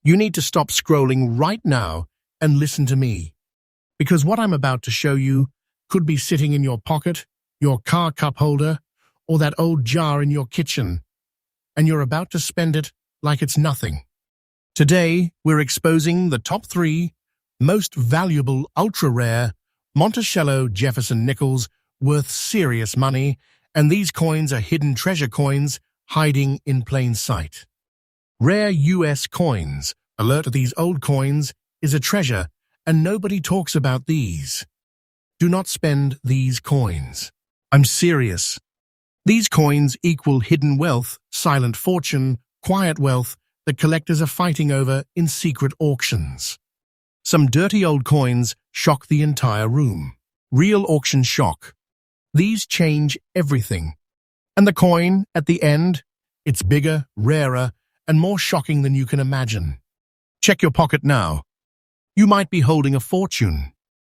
You need to stop scrolling right now and listen to me, because what I'm about to show you could be sitting in your pocket, your car cup holder, or that old jar in your kitchen, and you're about to spend it like it's nothing. Today, we're exposing the top 3 most valuable ultra-rare Monticello Jefferson nickels worth serious money, and these coins are hidden treasure coins hiding in plain sight. Rare U.S. coins. Alert, these old coins is a treasure, and nobody talks about these. Do not spend these coins. I'm serious. These coins equal hidden wealth, silent fortune, quiet wealth that collectors are fighting over in secret auctions. Some dirty old coins shock the entire room. Real auction shock. These change everything. And the coin, at the end, it's bigger, rarer, and more shocking than you can imagine. Check your pocket now. You might be holding a fortune.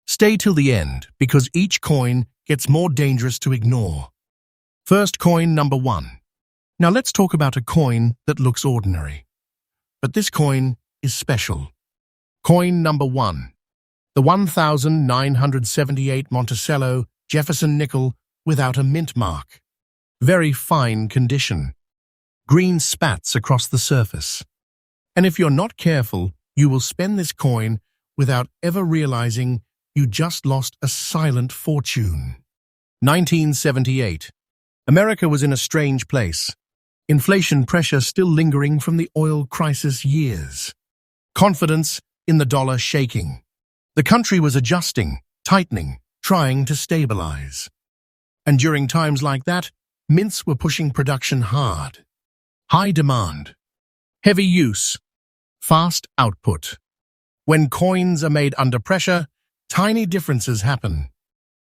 Stay till the end, because each coin gets more dangerous to ignore. First coin, number 1. Now let's talk about a coin that looks ordinary. But this coin is special. Coin number 1. The 1978 Monticello Jefferson nickel without a mint mark. Very fine condition. Green spats across the surface. And if you're not careful, you will spend this coin without ever realizing you just lost a silent fortune. 1978. America was in a strange place. Inflation pressure still lingering from the oil crisis years. Confidence in the dollar shaking. The country was adjusting, tightening, trying to stabilize. And during times like that, mints were pushing production hard. High demand, heavy use, fast output. When coins are made under pressure, tiny differences happen.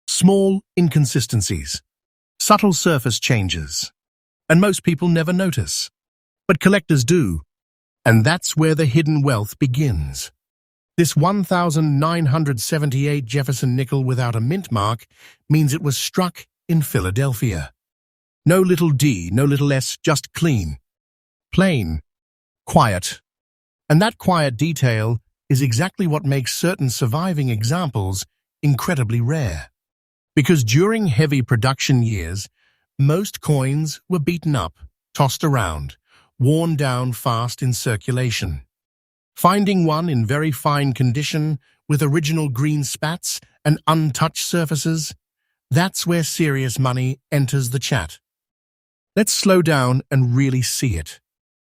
Small inconsistencies, subtle surface changes. And most people never notice. But collectors do. And that's where the hidden wealth begins. This 1978 Jefferson nickel without a mint mark means it was struck in Philadelphia. No little d, no little s, just clean. Plain. Quiet. And that quiet detail is exactly what makes certain surviving examples incredibly rare. Because during heavy production years, most coins were beaten up, tossed around, worn down fast in circulation. Finding one in very fine condition with original green spats and untouched surfaces, that's where serious money enters the chat. Let's slow down and really see it.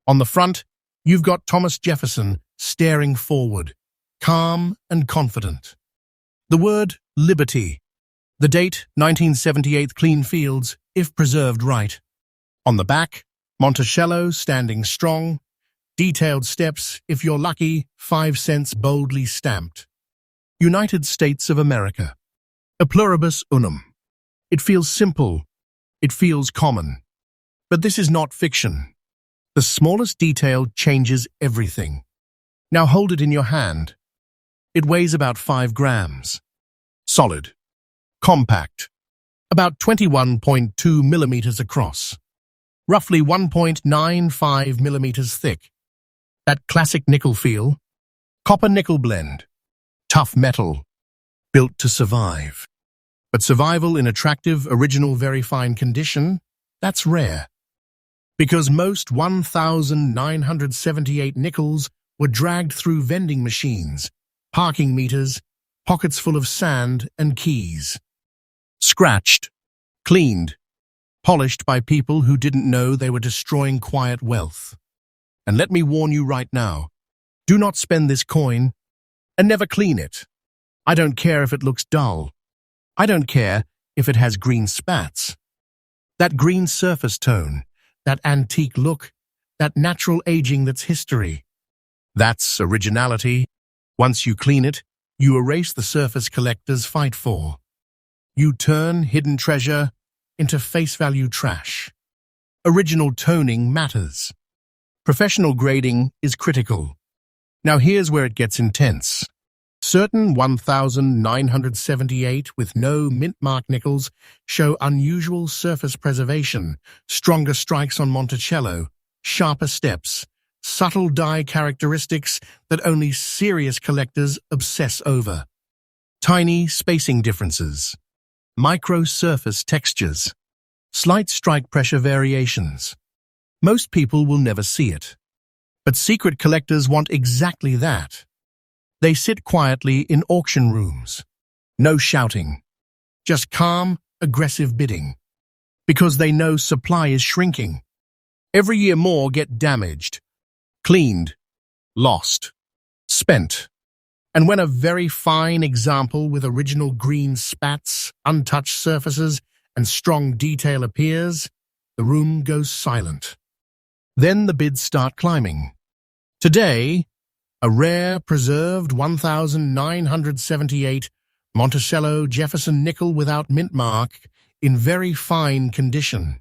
On the front, you've got Thomas Jefferson staring forward, calm and confident. The word liberty. The date, 1978, clean fields, if preserved right. On the back, Monticello standing strong, detailed steps, if you're lucky, 5 cents boldly stamped. United States of America. A pluribus unum. It feels simple. It feels common. But this is not fiction. The smallest detail changes everything. Now hold it in your hand. It weighs about 5 grams. Solid. Compact. About 21.2 millimeters across. Roughly 1.95 millimeters thick. That classic nickel feel. Copper-nickel blend. Tough metal. Built to survive. But survival in attractive, original, very fine condition, that's rare. Because most 1978 nickels were dragged through vending machines, parking meters, pockets full of sand and keys. Scratched, cleaned, polished by people who didn't know they were destroying quiet wealth. And let me warn you right now, do not spend this coin and never clean it. I don't care if it looks dull. I don't care if it has green spats. That green surface tone, that antique look, that natural aging that's history. That's originality. Once you clean it, you erase the surface collectors fight for. You turn hidden treasure into face value trash. Original toning matters. Professional grading is critical. Now here's where it gets intense. Certain 1978 with no mint mark nickels show unusual surface preservation, stronger strikes on Monticello, sharper steps, subtle dye characteristics that only serious collectors obsess over. Tiny spacing differences, micro-surface textures, slight strike pressure variations. Most people will never see it. But secret collectors want exactly that. They sit quietly in auction rooms. No shouting. Just calm, aggressive bidding. Because they know supply is shrinking. Every year more get damaged, cleaned, lost, spent. And when a very fine example with original green spats, untouched surfaces, and strong detail appears, the room goes silent. Then the bids start climbing. Today, a rare, preserved 1978 Monticello Jefferson nickel without mint mark in very fine condition,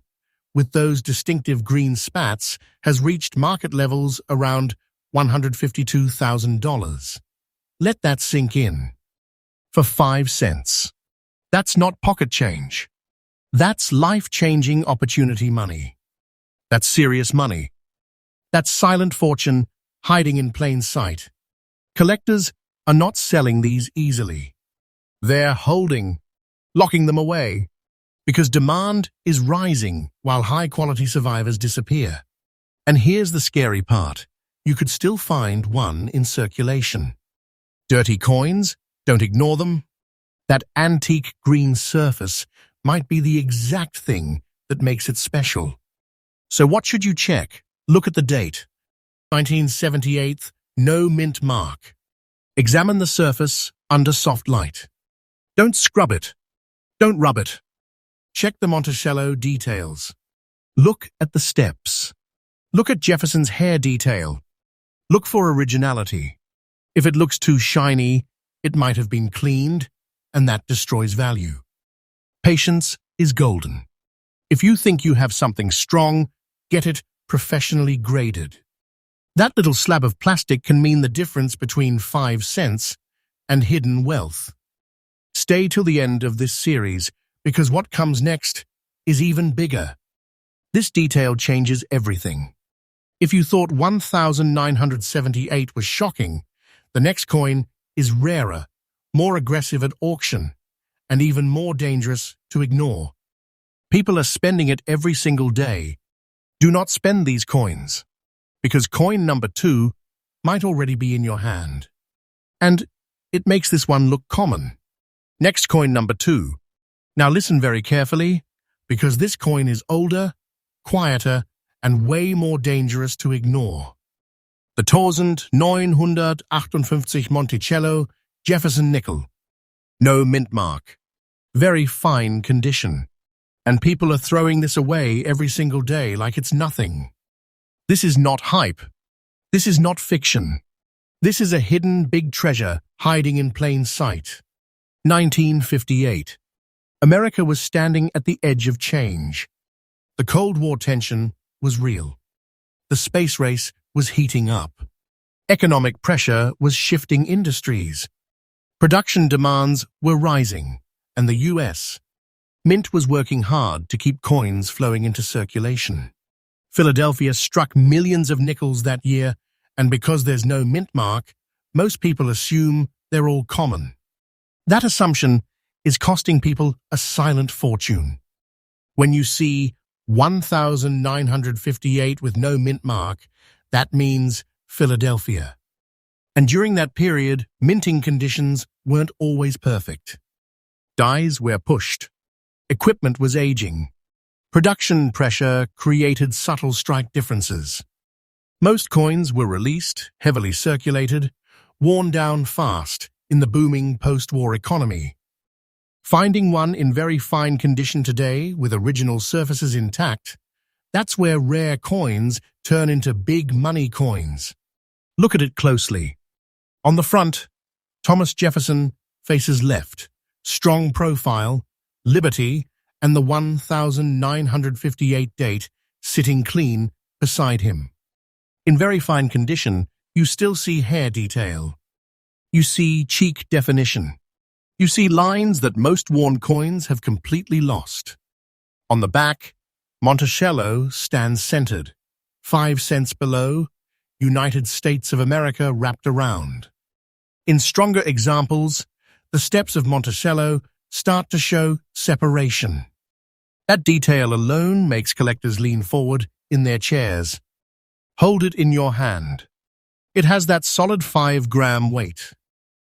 with those distinctive green spats, has reached market levels around $152,000. Let that sink in. For 5 cents. That's not pocket change. That's life-changing opportunity money. That's serious money. That's silent fortune hiding in plain sight. Collectors are not selling these easily. They're holding, locking them away, because demand is rising while high-quality survivors disappear. And here's the scary part. You could still find one in circulation. Dirty coins, don't ignore them. That antique green surface might be the exact thing that makes it special. So what should you check? Look at the date. 1978, no mint mark. Examine the surface under soft light. Don't scrub it. Don't rub it. Check the Monticello details. Look at the steps. Look at Jefferson's hair detail. Look for originality. If it looks too shiny, it might have been cleaned, and that destroys value. Patience is golden. If you think you have something strong, get it professionally graded. That little slab of plastic can mean the difference between 5 cents and hidden wealth. Stay till the end of this series, because what comes next is even bigger. This detail changes everything. If you thought 1978 was shocking, the next coin is rarer, more aggressive at auction, and even more dangerous to ignore. People are spending it every single day. Do not spend these coins, because coin number 2 might already be in your hand. And it makes this one look common. Next coin number 2. Now listen very carefully, because this coin is older, quieter, and way more dangerous to ignore. The 1958 Monticello Jefferson nickel. No mint mark. Very fine condition. And people are throwing this away every single day like it's nothing. This is not hype. This is not fiction. This is a hidden big treasure hiding in plain sight. 1958. America was standing at the edge of change. The Cold War tension was real. The space race was heating up. Economic pressure was shifting industries. Production demands were rising, and the U.S. Mint was working hard to keep coins flowing into circulation. Philadelphia struck millions of nickels that year, and because there's no mint mark, most people assume they're all common. That assumption is costing people a silent fortune. When you see 1958 with no mint mark, that means Philadelphia. And during that period, minting conditions weren't always perfect. Dies were pushed. Equipment was aging. Production pressure created subtle strike differences. Most coins were released, heavily circulated, worn down fast in the booming post-war economy. Finding one in very fine condition today with original surfaces intact, that's where rare coins turn into big money coins. Look at it closely. On the front, Thomas Jefferson faces left, strong profile, liberty, and the 1958 date sitting clean beside him. In very fine condition, you still see hair detail. You see cheek definition. You see lines that most worn coins have completely lost. On the back, Monticello stands centered. 5 cents below, United States of America wrapped around. In stronger examples, the steps of Monticello start to show separation. That detail alone makes collectors lean forward in their chairs. Hold it in your hand. It has that solid 5-gram weight,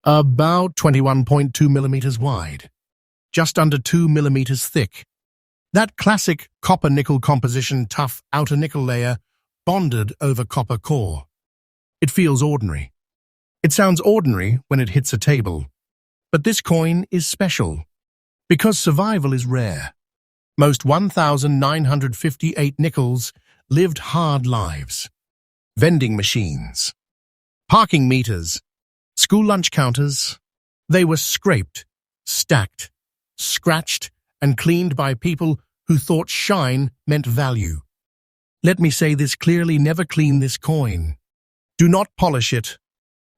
about 21.2 millimeters wide, just under 2 millimeters thick. That classic copper-nickel composition, tough outer nickel layer, bonded over copper core. It feels ordinary. It sounds ordinary when it hits a table. But this coin is special, because survival is rare. Most 1,958 nickels lived hard lives. Vending machines, parking meters, school lunch counters, they were scraped, stacked, scratched, and cleaned by people who thought shine meant value. Let me say this clearly: never clean this coin. Do not polish it.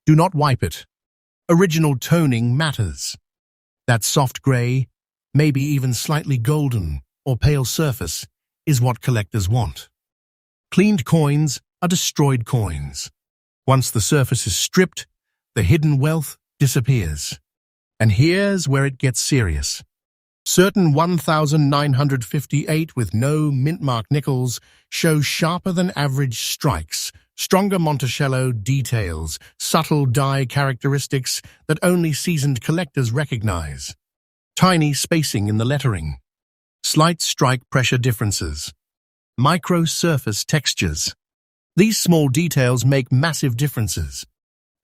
Do not wipe it. Original toning matters. That soft gray, maybe even slightly golden or pale surface, is what collectors want. Cleaned coins are destroyed coins. Once the surface is stripped, the hidden wealth disappears. And here's where it gets serious. Certain 1,958 with no mint-mark nickels show sharper than average strikes, stronger Monticello details, subtle die characteristics that only seasoned collectors recognize. Tiny spacing in the lettering, slight strike pressure differences, micro-surface textures. These small details make massive differences.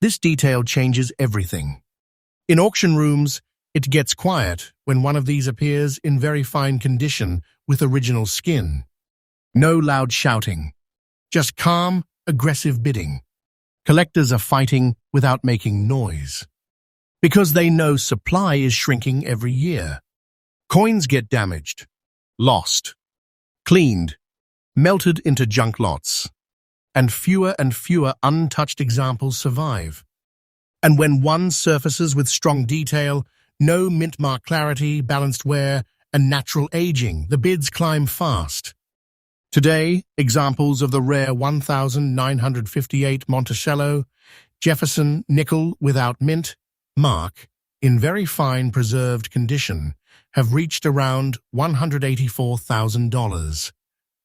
This detail changes everything. In auction rooms, it gets quiet when one of these appears in very fine condition with original skin. No loud shouting, just calm, aggressive bidding. Collectors are fighting without making noise, because they know supply is shrinking every year. Coins get damaged, lost, cleaned, melted into junk lots, and fewer untouched examples survive. And when one surfaces with strong detail, no mint-mark clarity, balanced wear, and natural aging, the bids climb fast. Today, examples of the rare 1,958 Monticello Jefferson nickel without mint mark, in very fine preserved condition, have reached around $184,000.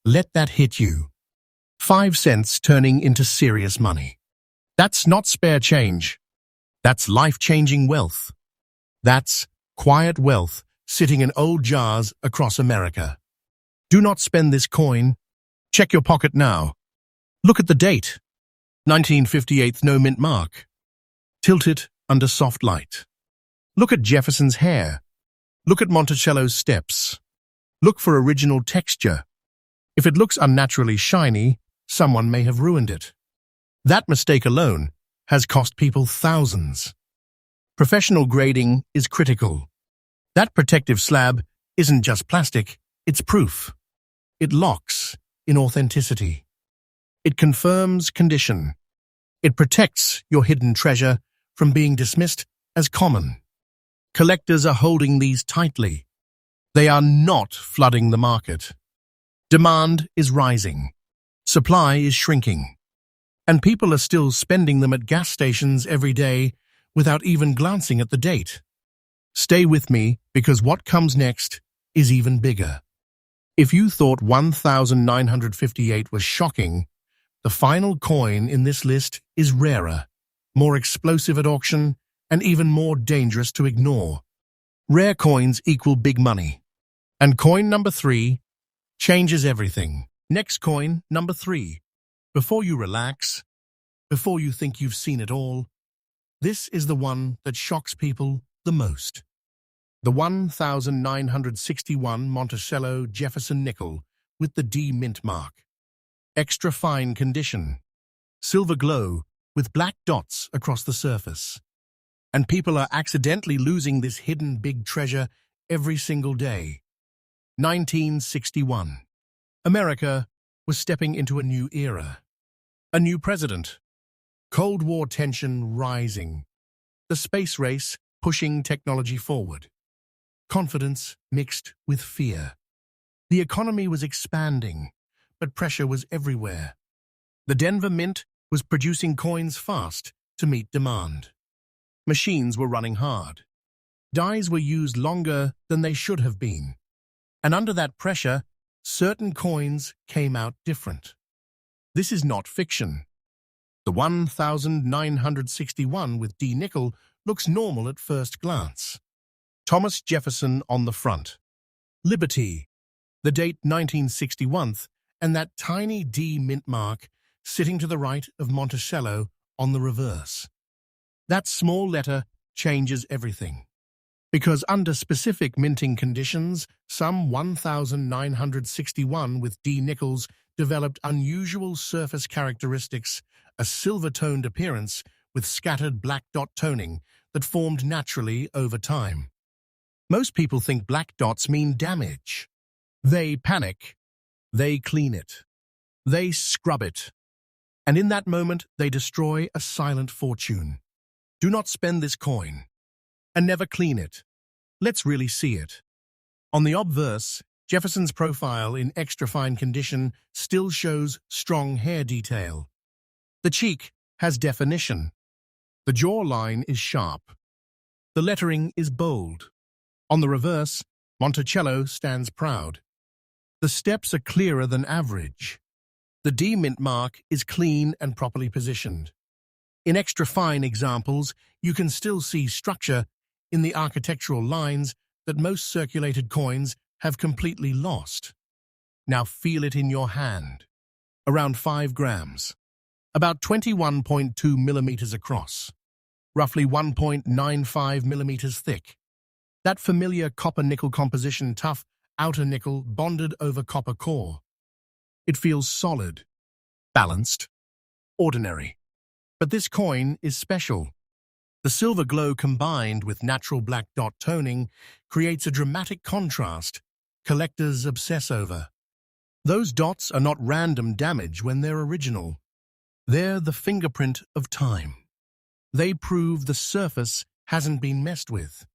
Let that hit you. 5 cents turning into serious money. That's not spare change. That's life-changing wealth. That's quiet wealth sitting in old jars across America. Do not spend this coin. Check your pocket now. Look at the date. 1958, no mint mark. Tilt it under soft light. Look at Jefferson's hair. Look at Monticello's steps. Look for original texture. If it looks unnaturally shiny, someone may have ruined it. That mistake alone has cost people thousands. Professional grading is critical. That protective slab isn't just plastic, it's proof. It locks in authenticity. It confirms condition. It protects your hidden treasure from being dismissed as common. Collectors are holding these tightly. They are not flooding the market. Demand is rising. Supply is shrinking. And people are still spending them at gas stations every day without even glancing at the date. Stay with me, because what comes next is even bigger. If you thought 1,958 was shocking, the final coin in this list is rarer, more explosive at auction, and even more dangerous to ignore. Rare coins equal big money. And coin number 3 changes everything. Next coin, number 3. Before you relax, before you think you've seen it all, this is the one that shocks people the most. The 1,961 Monticello Jefferson nickel with the D mint mark. Extra fine condition. Silver glow with black dots across the surface. And people are accidentally losing this hidden big treasure every single day. 1961. America was stepping into a new era. A new president. Cold War tension rising. The space race pushing technology forward. Confidence mixed with fear. The economy was expanding, but pressure was everywhere. The Denver Mint was producing coins fast to meet demand. Machines were running hard. Dies were used longer than they should have been. And under that pressure, certain coins came out different. This is not fiction. The 1961 with D nickel looks normal at first glance. Thomas Jefferson on the front. Liberty, the date 1961, and that tiny D mint mark sitting to the right of Monticello on the reverse. That small letter changes everything. Because under specific minting conditions, some 1961 with D nickels developed unusual surface characteristics, a silver-toned appearance with scattered black dot toning that formed naturally over time. Most people think black dots mean damage. They panic. They clean it. They scrub it. And in that moment, they destroy a silent fortune. Do not spend this coin. And never clean it. Let's really see it. On the obverse, Jefferson's profile in extra fine condition still shows strong hair detail. The cheek has definition. The jawline is sharp. The lettering is bold. On the reverse, Monticello stands proud. The steps are clearer than average. The D mint mark is clean and properly positioned. In extra fine examples, you can still see structure in the architectural lines that most circulated coins have completely lost. Now feel it in your hand. Around 5 grams. About 21.2 millimeters across. Roughly 1.95 millimeters thick. That familiar copper-nickel composition, tough outer nickel bonded over copper core. It feels solid, balanced, ordinary. But this coin is special. The silver glow combined with natural black dot toning creates a dramatic contrast collectors obsess over. Those dots are not random damage when they're original. They're the fingerprint of time. They prove the surface hasn't been messed with.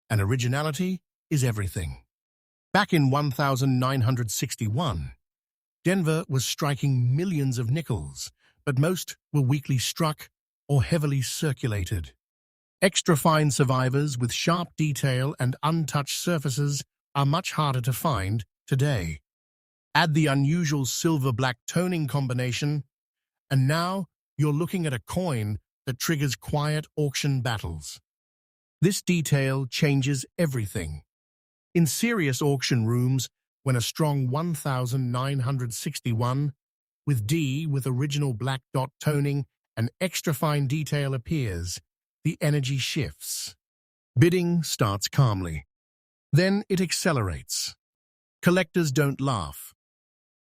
And originality is everything. Back in 1961, Denver was striking millions of nickels, but most were weakly struck or heavily circulated. Extra fine survivors with sharp detail and untouched surfaces are much harder to find today. Add the unusual silver-black toning combination, and now you're looking at a coin that triggers quiet auction battles. This detail changes everything. In serious auction rooms, when a strong 1961 with D with original black dot toning and extra fine detail appears, the energy shifts. Bidding starts calmly. Then it accelerates. Collectors don't laugh.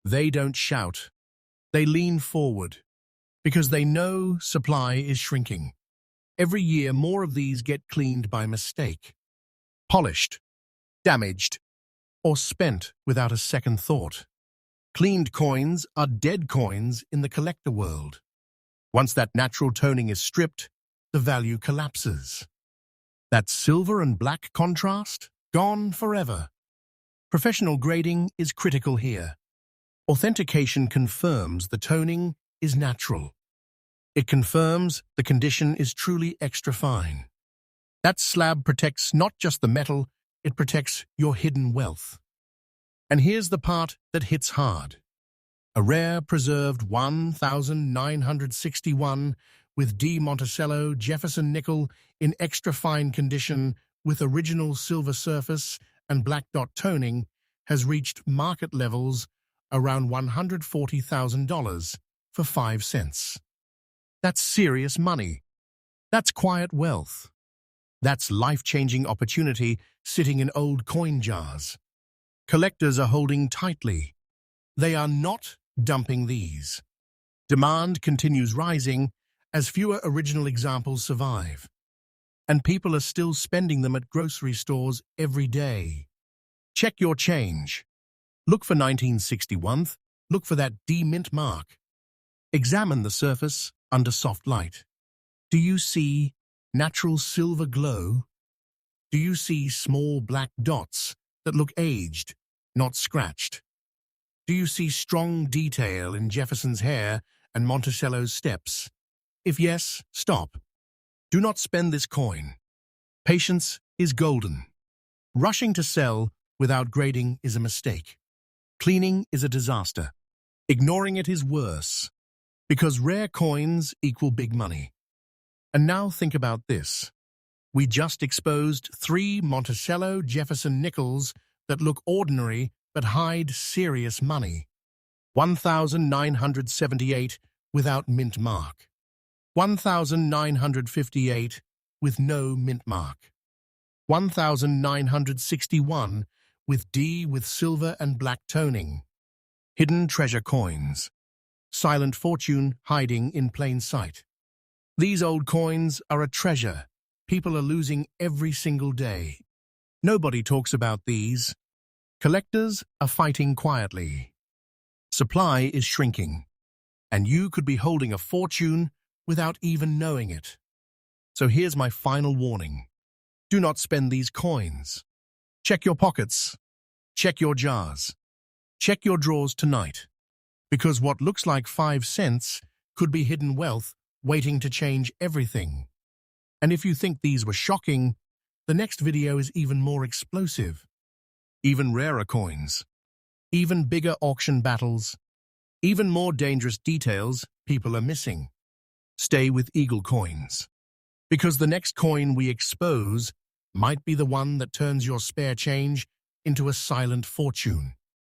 They don't shout. They lean forward because they know supply is shrinking. Every year, more of these get cleaned by mistake, polished, damaged, or spent without a second thought. Cleaned coins are dead coins in the collector world. Once that natural toning is stripped, the value collapses. That silver and black contrast, gone forever. Professional grading is critical here. Authentication confirms the toning is natural. It confirms the condition is truly extra fine. That slab protects not just the metal, it protects your hidden wealth. And here's the part that hits hard. A rare preserved 1961 with D Monticello Jefferson nickel in extra fine condition with original silver surface and black dot toning has reached market levels around $140,000 for 5 cents. That's serious money. That's quiet wealth. That's life-changing opportunity sitting in old coin jars. Collectors are holding tightly. They are not dumping these. Demand continues rising as fewer original examples survive. And people are still spending them at grocery stores every day. Check your change. Look for 1961. Look for that D mint mark. Examine the surface under soft light. Do you see natural silver glow? Do you see small black dots that look aged, not scratched? Do you see strong detail in Jefferson's hair and Monticello's steps? If yes, stop. Do not spend this coin. Patience is golden. Rushing to sell without grading is a mistake. Cleaning is a disaster. Ignoring it is worse, because rare coins equal big money. And now think about this. We just exposed 3 Monticello Jefferson nickels that look ordinary but hide serious money. 1,978 without mint mark. 1,958 with no mint mark. 1,961 with D with silver and black toning. Hidden treasure coins. Silent fortune hiding in plain sight. These old coins are a treasure people are losing every single day. Nobody talks about these. Collectors are fighting quietly. Supply is shrinking, and you could be holding a fortune without even knowing it. So here's my final warning. Do not spend these coins. Check your pockets. Check your jars. Check your drawers tonight, because what looks like 5 cents could be hidden wealth waiting to change everything. And if you think these were shocking, the next video is even more explosive. Even rarer coins, even bigger auction battles, even more dangerous details people are missing. Stay with EagleCoins, because the next coin we expose might be the one that turns your spare change into a silent fortune.